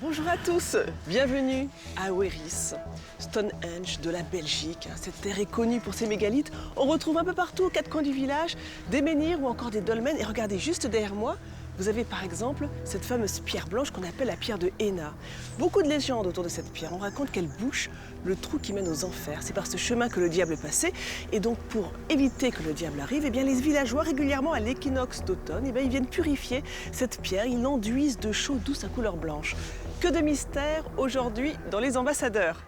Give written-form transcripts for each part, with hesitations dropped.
Bonjour à tous, bienvenue à Wéris, Stonehenge de la Belgique. Cette terre est connue pour ses mégalithes. On retrouve un peu partout aux quatre coins du village des menhirs ou encore des dolmens. Et regardez juste derrière moi, vous avez par exemple cette fameuse pierre blanche qu'on appelle la pierre de Henna. Beaucoup de légendes autour de cette pierre. On raconte qu'elle bouche le trou qui mène aux enfers. C'est par ce chemin que le diable passait. Et donc pour éviter que le diable arrive, eh bien, les villageois régulièrement à l'équinoxe d'automne, ils viennent purifier cette pierre. Ils l'enduisent de chaux douce à couleur blanche. Que de mystères aujourd'hui dans les ambassadeurs.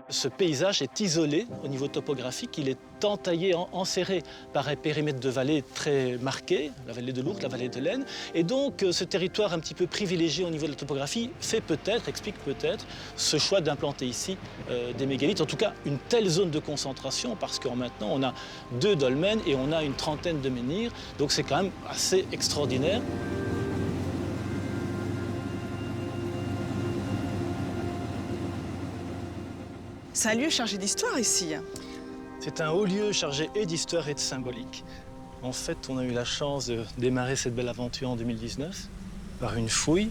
Ce paysage est isolé au niveau topographique, il est entaillé, enserré par un périmètre de vallée très marqué, la vallée de l'Ourcq, la vallée de l'Aisne. Et donc ce territoire un petit peu privilégié au niveau de la topographie explique peut-être ce choix d'implanter ici des mégalithes. En tout cas, une telle zone de concentration, parce qu'en maintenant on a 2 dolmens et on a une trentaine de menhirs. Donc c'est quand même assez extraordinaire. C'est un lieu chargé d'histoire ici. C'est un haut lieu chargé et d'histoire et de symbolique. En fait, on a eu la chance de démarrer cette belle aventure en 2019 par une fouille.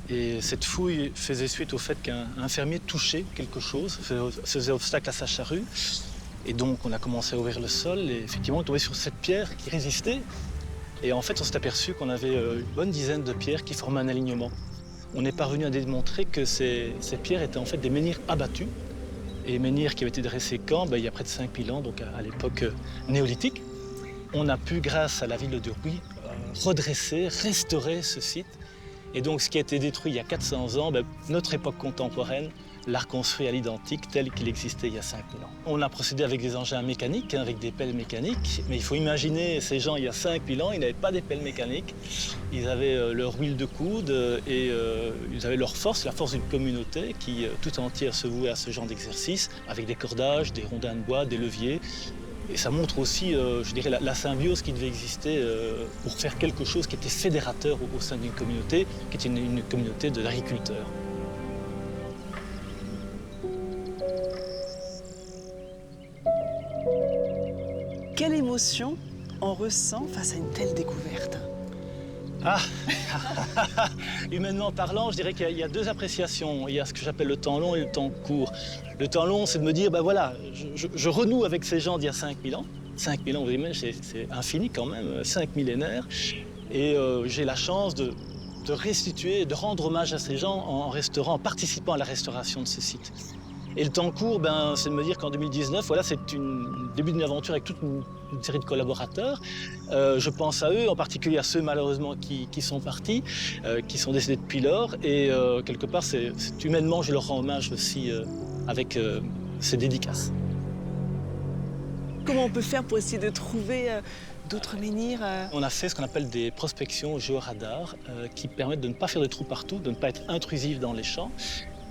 Et cette fouille faisait suite au fait qu'un fermier touchait quelque chose, faisait obstacle à sa charrue. Et donc, on a commencé à ouvrir le sol et effectivement, on est tombé sur cette pierre qui résistait. Et en fait, on s'est aperçu qu'on avait une bonne dizaine de pierres qui formaient un alignement. On est parvenu à démontrer que ces pierres étaient en fait des menhirs abattus. Et menhirs qui avaient été dressés quand il y a près de 5000 ans, donc à l'époque néolithique. On a pu, grâce à la ville de Rouy, redresser, restaurer ce site. Et donc ce qui a été détruit il y a 400 ans, notre époque contemporaine l'a reconstruit à l'identique tel qu'il existait il y a 5000 ans. On a procédé avec des engins mécaniques, avec des pelles mécaniques, mais il faut imaginer ces gens il y a 5000 ans, ils n'avaient pas des pelles mécaniques, ils avaient leur huile de coude et ils avaient leur force, la force d'une communauté qui tout entière se vouait à ce genre d'exercice, avec des cordages, des rondins de bois, des leviers. Et ça montre aussi, je dirais, la symbiose qui devait exister pour faire quelque chose qui était fédérateur au sein d'une communauté, qui était une communauté d'agriculteurs. Quelle émotion on ressent face à une telle découverte? Ah Humainement parlant, je dirais qu'il y a 2 appréciations. Il y a ce que j'appelle le temps long et le temps court. Le temps long, c'est de me dire, voilà, je renoue avec ces gens d'il y a 5000 ans. 5000 ans, vous imaginez, c'est infini quand même, 5 millénaires. Et j'ai la chance de restituer, de rendre hommage à ces gens en participant à la restauration de ce site. Et le temps court, c'est de me dire qu'en 2019, voilà, c'est le début d'une aventure avec toute une série de collaborateurs. Je pense à eux, en particulier à ceux malheureusement qui sont partis, qui sont décédés depuis lors. Et quelque part, c'est humainement, je leur rends hommage aussi avec ces dédicaces. Comment on peut faire pour essayer de trouver d'autres menhirs? On a fait ce qu'on appelle des prospections géoradar qui permettent de ne pas faire de trous partout, de ne pas être intrusif dans les champs,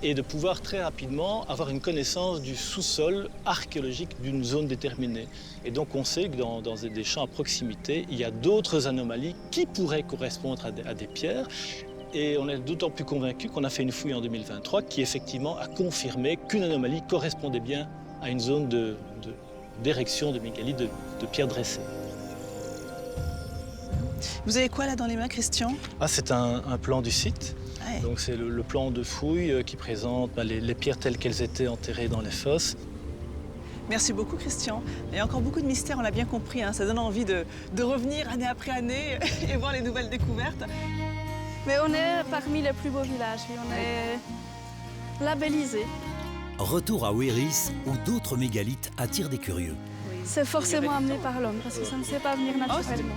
et de pouvoir très rapidement avoir une connaissance du sous-sol archéologique d'une zone déterminée. Et donc on sait que dans des champs à proximité, il y a d'autres anomalies qui pourraient correspondre à des pierres. Et on est d'autant plus convaincu qu'on a fait une fouille en 2023 qui effectivement a confirmé qu'une anomalie correspondait bien à une zone d'érection de mégalithes, de pierres dressées. Vous avez quoi là dans les mains, Christian? C'est un plan du site. Ouais. Donc c'est le plan de fouille qui présente les pierres telles qu'elles étaient enterrées dans les fosses. Merci beaucoup, Christian. Il y a encore beaucoup de mystères, on l'a bien compris. Ça donne envie de revenir année après année et voir les nouvelles découvertes. Mais on est parmi les plus beaux villages, oui, on est labellisés. Retour à Wéris, où d'autres mégalithes attirent des curieux. C'est forcément amené par l'homme, parce que ça ne sait pas venir naturellement.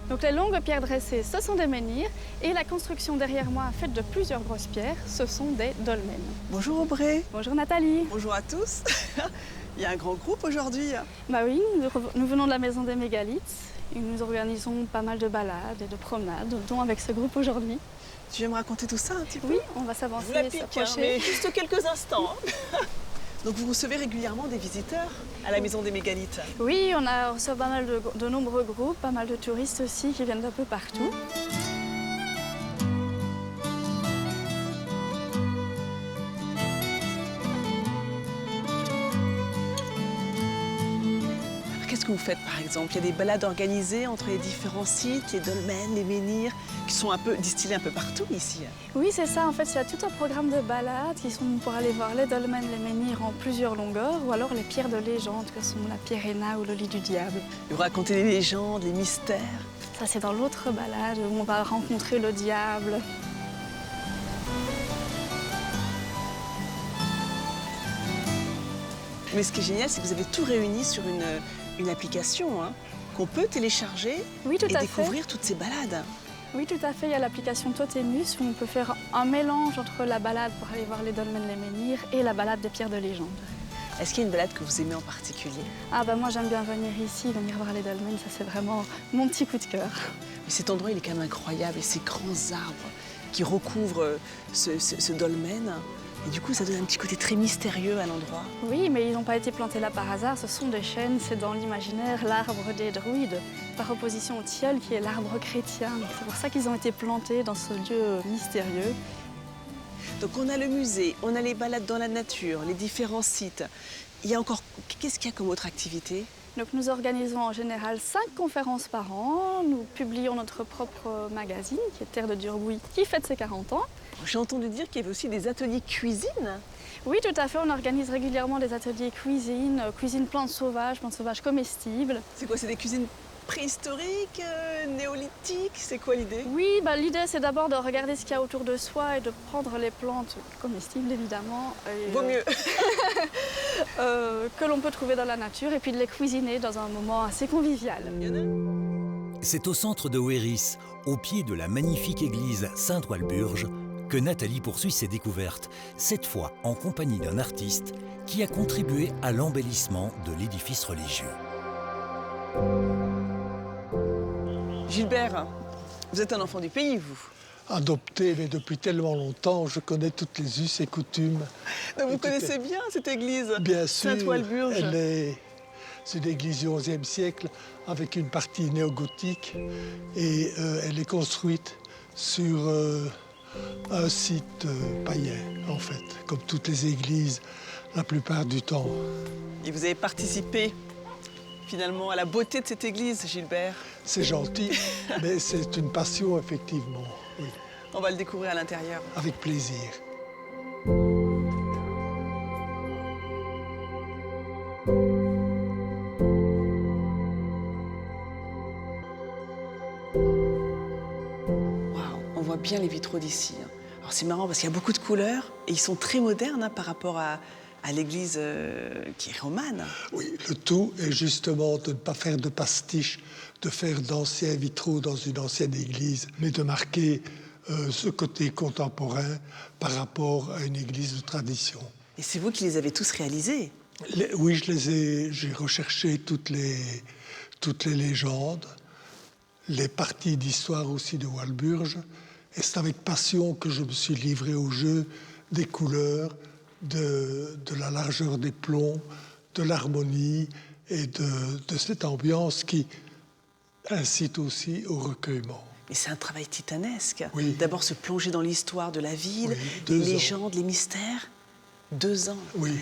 Donc les longues pierres dressées, ce sont des menhirs, et la construction derrière moi, faite de plusieurs grosses pierres, ce sont des dolmens. Bonjour Aubrey. Bonjour Nathalie. Bonjour à tous. Il y a un grand groupe aujourd'hui. Bah oui, nous venons de la maison des mégalithes et nous organisons pas mal de balades et de promenades, dont avec ce groupe aujourd'hui. Tu veux me raconter tout ça un petit peu? Oui, on va Je s'avancer, vous la pique, hein, s'approcher. mais juste quelques instants. hein. Donc vous recevez régulièrement des visiteurs à la Maison des Mégalithes? Oui, on reçoit pas mal de nombreux groupes, pas mal de touristes aussi qui viennent d'un peu partout. Qu'est-ce que vous faites par exemple? Il y a des balades organisées entre les différents sites, les dolmens, les menhirs, qui sont un peu distillés un peu partout ici. Oui, c'est ça. En fait, il y a tout un programme de balades qui sont pour aller voir les dolmens, les menhirs en plusieurs longueurs, ou alors les pierres de légende, que sont la pierre Héna ou le lit du diable. Vous racontez les légendes, les mystères. Ça, c'est dans l'autre balade où on va rencontrer le diable. Mais ce qui est génial, c'est que vous avez tout réuni sur une application hein, qu'on peut télécharger Oui, tout et à fait. découvrir toutes ces balades. Oui, tout à fait. Il y a l'application Totemus où on peut faire un mélange entre la balade pour aller voir les dolmens, les menhirs et la balade des pierres de légende. Est-ce qu'il y a une balade que vous aimez en particulier? Ah bah moi j'aime bien venir ici, venir voir les dolmens, ça c'est vraiment mon petit coup de cœur. Mais cet endroit, il est quand même incroyable et ces grands arbres qui recouvrent ce dolmen. Et du coup, ça donne un petit côté très mystérieux à l'endroit. Oui, mais ils n'ont pas été plantés là par hasard, ce sont des chênes, c'est dans l'imaginaire l'arbre des druides, par opposition au tilleul qui est l'arbre chrétien. C'est pour ça qu'ils ont été plantés dans ce lieu mystérieux. Donc on a le musée, on a les balades dans la nature, les différents sites. Il y a encore... Qu'est-ce qu'il y a comme autre activité? Donc nous organisons en général 5 conférences par an. Nous publions notre propre magazine, qui est Terre de Durbouy, qui fête ses 40 ans. J'ai entendu dire qu'il y avait aussi des ateliers cuisine. Oui, tout à fait. On organise régulièrement des ateliers cuisine, cuisine plantes sauvages comestibles. C'est quoi? C'est des cuisines préhistoriques, néolithiques? C'est quoi l'idée? Oui, l'idée c'est d'abord de regarder ce qu'il y a autour de soi et de prendre les plantes comestibles évidemment. Et, Vaut mieux. que l'on peut trouver dans la nature et puis de les cuisiner dans un moment assez convivial. Il y en a? C'est au centre de Wéris, au pied de la magnifique église Saint-Walburge, que Nathalie poursuit ses découvertes, cette fois en compagnie d'un artiste qui a contribué à l'embellissement de l'édifice religieux. Gilbert, vous êtes un enfant du pays, vous? Adopté, mais depuis tellement longtemps, je connais toutes les us et coutumes. Donc vous Et connaissez bien cette église? Bien sûr, Sainte-Walburge. c'est une église du XIe siècle avec une partie néo-gothique et elle est construite sur un site païen, en fait, comme toutes les églises la plupart du temps. Et vous avez participé finalement à la beauté de cette église, Gilbert. C'est gentil, mais c'est une passion, effectivement. Oui, On va le découvrir à l'intérieur. avec plaisir. Waouh, on voit bien les vitraux d'ici. hein. Alors c'est marrant parce qu'il y a beaucoup de couleurs et ils sont très modernes hein, par rapport à l'église qui est romane. Oui, le tout est justement de ne pas faire de pastiche, de faire d'anciens vitraux dans une ancienne église, mais de marquer ce côté contemporain par rapport à une église de tradition. Et c'est vous qui les avez tous réalisés. Oui, j'ai recherché toutes les légendes, les parties d'histoire aussi de Walburge, et c'est avec passion que je me suis livré au jeu des couleurs, de la largeur des plombs, de l'harmonie et de cette ambiance qui incite aussi au recueillement. Mais c'est un travail titanesque. Oui. D'abord se plonger dans l'histoire de la ville, Oui, les 2 ans. légendes, les mystères. 2 ans Oui.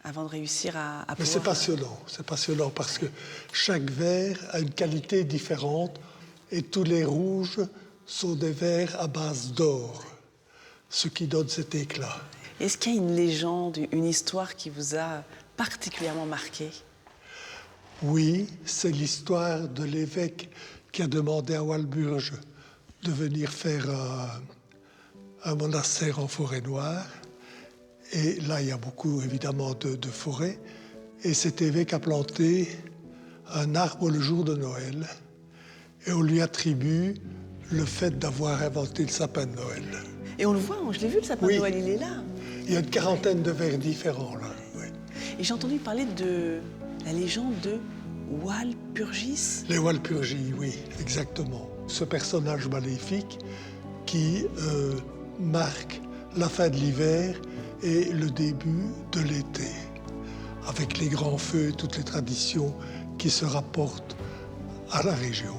avant de réussir à Mais c'est passionnant parce que chaque verre a une qualité différente et tous les rouges sont des verres à base d'or, ce qui donne cet éclat. Est-ce qu'il y a une légende, une histoire qui vous a particulièrement marqué? Oui, c'est l'histoire de l'évêque qui a demandé à Walburge de venir faire un monastère en forêt noire. Et là, il y a beaucoup, évidemment, de forêts. Et cet évêque a planté un arbre le jour de Noël. Et on lui attribue le fait d'avoir inventé le sapin de Noël. Et on le voit, je l'ai vu, le sapin Oui. de Noël, il est là. Il y a une quarantaine de vers différents, là. Oui. Et j'ai entendu parler de la légende de Walpurgis. Les Walpurgis, oui, exactement. Ce personnage maléfique qui marque la fin de l'hiver et le début de l'été, avec les grands feux et toutes les traditions qui se rapportent à la région.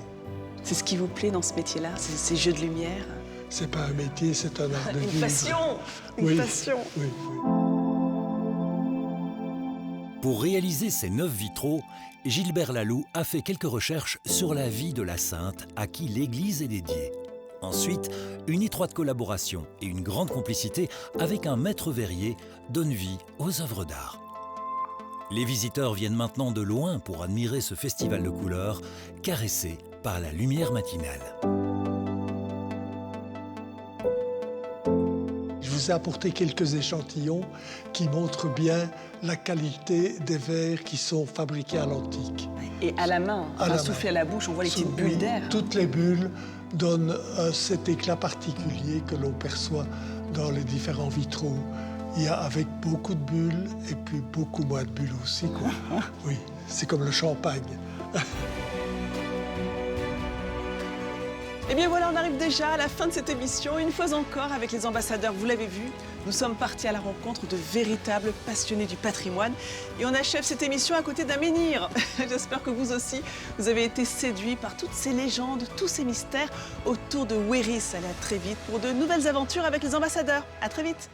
C'est ce qui vous plaît dans ce métier-là, ces jeux de lumière? C'est pas un métier, c'est un art de vivre. Une passion! Une passion! Oui. Pour réaliser ces 9 vitraux, Gilbert Laloux a fait quelques recherches sur la vie de la sainte à qui l'église est dédiée. Ensuite, une étroite collaboration et une grande complicité avec un maître verrier donnent vie aux œuvres d'art. Les visiteurs viennent maintenant de loin pour admirer ce festival de couleurs, caressé par la lumière matinale. Je vous ai apporté quelques échantillons qui montrent bien la qualité des verres qui sont fabriqués à l'antique. Et à la main, soufflé à la bouche, on voit les petites bulles d'air. Toutes les bulles donnent cet éclat particulier que l'on perçoit dans les différents vitraux. Il y a avec beaucoup de bulles et puis beaucoup moins de bulles aussi, quoi. Oui, c'est comme le champagne. Eh bien voilà, on arrive déjà à la fin de cette émission. Une fois encore, avec les ambassadeurs, vous l'avez vu, nous sommes partis à la rencontre de véritables passionnés du patrimoine. Et on achève cette émission à côté d'un menhir. J'espère que vous aussi, vous avez été séduits par toutes ces légendes, tous ces mystères autour de Wéris. Allez, à très vite pour de nouvelles aventures avec les ambassadeurs. À très vite.